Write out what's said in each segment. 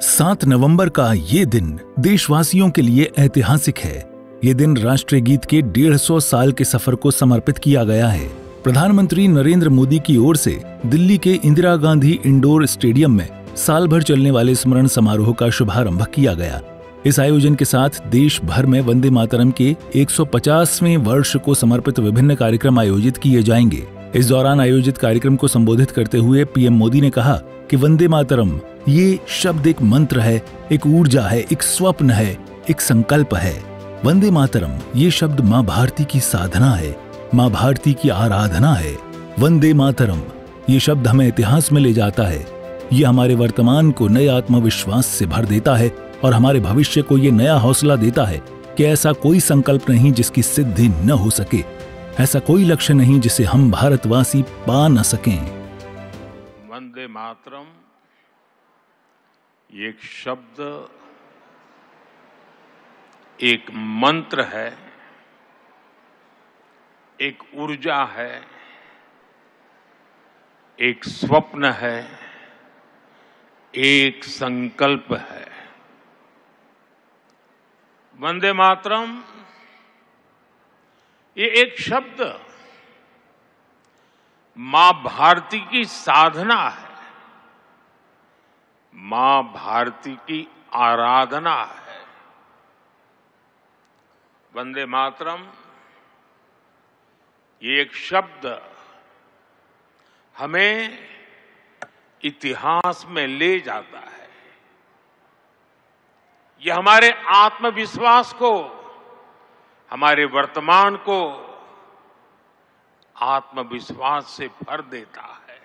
7 नवंबर का ये दिन देशवासियों के लिए ऐतिहासिक है। ये दिन राष्ट्रीय गीत के 150 साल के सफर को समर्पित किया गया है। प्रधानमंत्री नरेंद्र मोदी की ओर से दिल्ली के इंदिरा गांधी इंडोर स्टेडियम में साल भर चलने वाले स्मरण समारोह का शुभारंभ किया गया। इस आयोजन के साथ देश भर में वंदे मातरम के 150वें वर्ष को समर्पित विभिन्न कार्यक्रम आयोजित किए जाएंगे। इस दौरान आयोजित कार्यक्रम को संबोधित करते हुए पीएम मोदी ने कहा कि वंदे मातरम ये शब्द एक मंत्र है, एक ऊर्जा है, एक स्वप्न है, एक संकल्प है। वंदे मातरम ये शब्द माँ भारती की साधना है, माँ भारती की आराधना है। वंदे मातरम ये शब्द हमें इतिहास में ले जाता है। ये हमारे वर्तमान को नए आत्मविश्वास से भर देता है और हमारे भविष्य को ये नया हौसला देता है कि ऐसा कोई संकल्प नहीं जिसकी सिद्धि न हो सके, ऐसा कोई लक्ष्य नहीं जिसे हम भारतवासी पा न सकें। वंदे मातरम ये एक शब्द, एक मंत्र है, एक ऊर्जा है, एक स्वप्न है, एक संकल्प है। वंदे मातरम ये एक शब्द मां भारती की साधना है, मां भारती की आराधना है। वंदे मातरम ये एक शब्द हमें इतिहास में ले जाता है। ये हमारे आत्मविश्वास को, हमारे वर्तमान को आत्मविश्वास से भर देता है।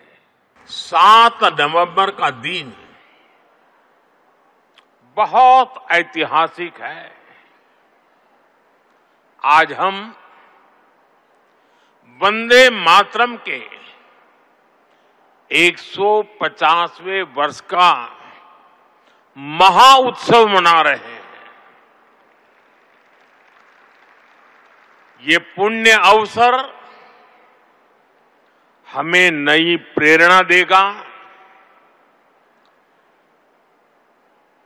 7 नवंबर का दिन बहुत ऐतिहासिक है। आज हम वंदे मातरम के 150वें वर्ष का महा उत्सव मना रहे हैं। ये पुण्य अवसर हमें नई प्रेरणा देगा,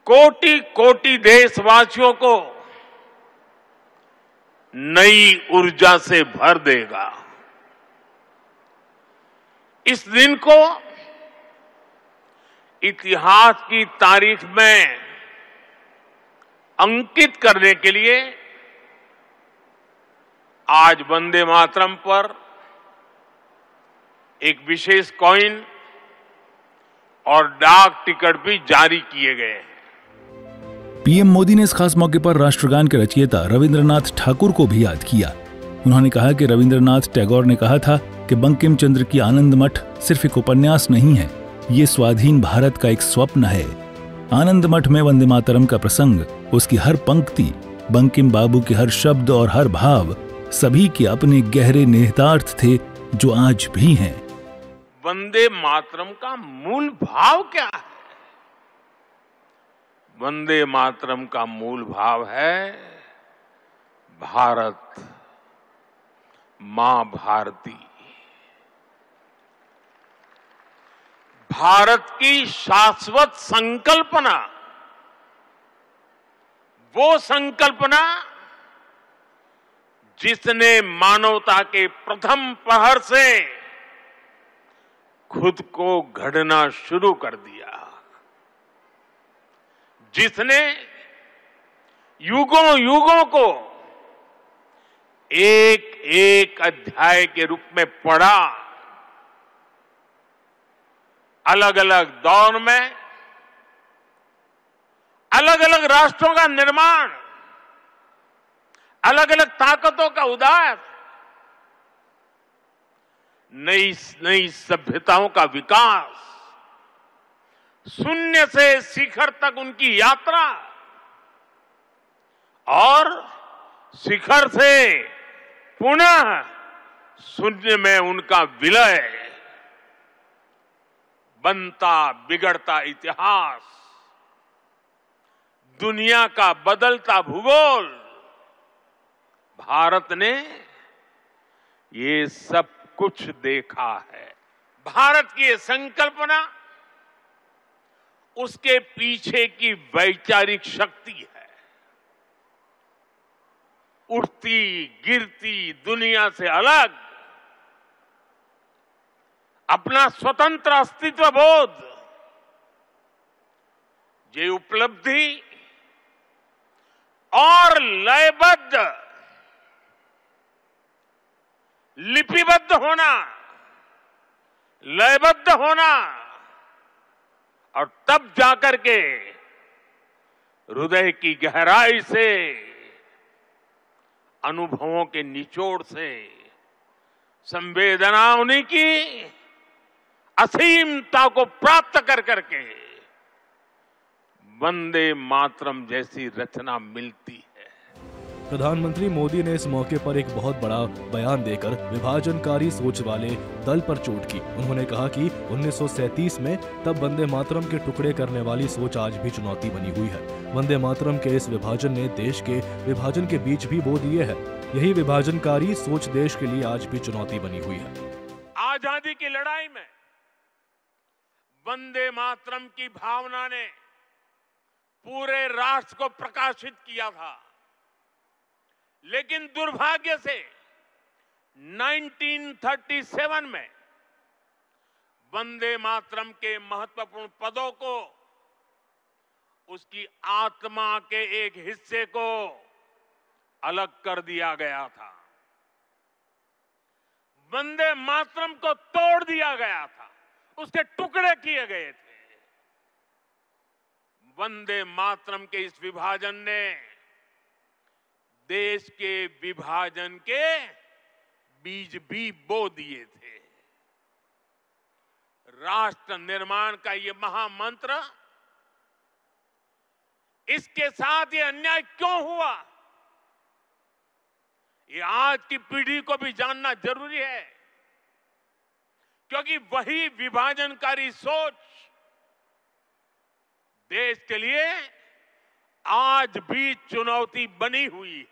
कोटि कोटि देशवासियों को नई ऊर्जा से भर देगा। इस दिन को इतिहास की तारीख में अंकित करने के लिए आज वंदे मातरम पर एक विशेष कॉइन और डाक टिकट भी जारी किए गए हैं। पीएम मोदी ने इस खास मौके पर राष्ट्रगान के रचयिता रविंद्रनाथ ठाकुर को भी याद किया। उन्होंने कहा कि रविंद्रनाथ टैगोर ने कहा था कि बंकिम चंद्र की आनंद मठ सिर्फ एक उपन्यास नहीं है, ये स्वाधीन भारत का एक स्वप्न है। आनंद मठ में वंदे मातरम का प्रसंग, उसकी हर पंक्ति, बंकिम बाबू के हर शब्द और हर भाव सभी के अपने गहरे निहितार्थ थे जो आज भी हैं। वंदे मातरम का मूल भाव क्या है? वंदे मातरम का मूल भाव है भारत, मां भारती। भारत की शाश्वत संकल्पना, वो संकल्पना जिसने मानवता के प्रथम प्रहर से खुद को गढ़ना शुरू कर दिया, जिसने युगों युगों को एक एक अध्याय के रूप में पढ़ा, अलग अलग दौर में अलग अलग राष्ट्रों का निर्माण, अलग अलग ताकतों का उदय, नई नई सभ्यताओं का विकास, शून्य से शिखर तक उनकी यात्रा और शिखर से पुनः शून्य में उनका विलय, बनता बिगड़ता इतिहास, दुनिया का बदलता भूगोल, भारत ने ये सब कुछ देखा है। भारत की ये संकल्पना उसके पीछे की वैचारिक शक्ति है। उठती गिरती दुनिया से अलग अपना स्वतंत्र अस्तित्व बोध, ये उपलब्धि और लयबद्ध लिपिबद्ध होना, लयबद्ध होना और तब जाकर के हृदय की गहराई से, अनुभवों के निचोड़ से, संवेदनाओं की असीमता को प्राप्त कर करके वंदे मातरम जैसी रचना मिलती है। प्रधानमंत्री मोदी ने इस मौके पर एक बहुत बड़ा बयान देकर विभाजनकारी सोच वाले दल पर चोट की। उन्होंने कहा कि 1937 में तब वंदे मातरम के टुकड़े करने वाली सोच आज भी चुनौती बनी हुई है। वंदे मातरम के इस विभाजन ने देश के विभाजन के बीच भी बो दिए है। यही विभाजनकारी सोच देश के लिए आज भी चुनौती बनी हुई है। आजादी की लड़ाई में वंदे मातरम की भावना ने पूरे राष्ट्र को प्रकाशित किया था, लेकिन दुर्भाग्य से 1937 में वंदे मातरम के महत्वपूर्ण पदों को, उसकी आत्मा के एक हिस्से को अलग कर दिया गया था। वंदे मातरम को तोड़ दिया गया था, उसके टुकड़े किए गए थे। वंदे मातरम के इस विभाजन ने देश के विभाजन के बीज भी बो दिए थे। राष्ट्र निर्माण का ये महामंत्र, इसके साथ ये अन्याय क्यों हुआ, ये आज की पीढ़ी को भी जानना जरूरी है, क्योंकि वही विभाजनकारी सोच देश के लिए आज भी चुनौती बनी हुई है।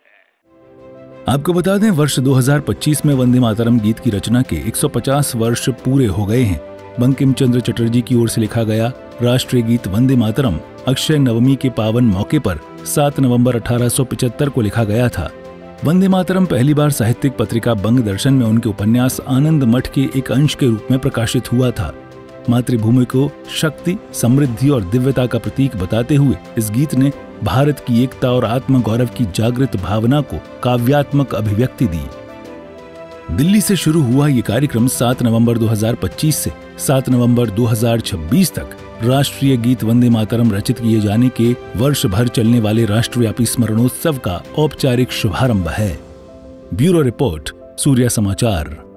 आपको बता दें, वर्ष 2025 में वंदे मातरम गीत की रचना के 150 वर्ष पूरे हो गए हैं। बंकिम चंद्र चटर्जी की ओर से लिखा गया राष्ट्रीय गीत वंदे मातरम अक्षय नवमी के पावन मौके पर 7 नवंबर 1875 को लिखा गया था। वंदे मातरम पहली बार साहित्यिक पत्रिका बंग दर्शन में उनके उपन्यास आनंद मठ के एक अंश के रूप में प्रकाशित हुआ था। मातृभूमि को शक्ति, समृद्धि और दिव्यता का प्रतीक बताते हुए इस गीत ने भारत की एकता और आत्मगौरव की जागृत भावना को काव्यात्मक अभिव्यक्ति दी। दिल्ली से शुरू हुआ ये कार्यक्रम 7 नवंबर 2025 से 7 नवंबर 2026 तक राष्ट्रीय गीत वंदे मातरम रचित किए जाने के वर्ष भर चलने वाले राष्ट्रव्यापी स्मरणोत्सव का औपचारिक शुभारंभ है। ब्यूरो रिपोर्ट, सूर्या समाचार।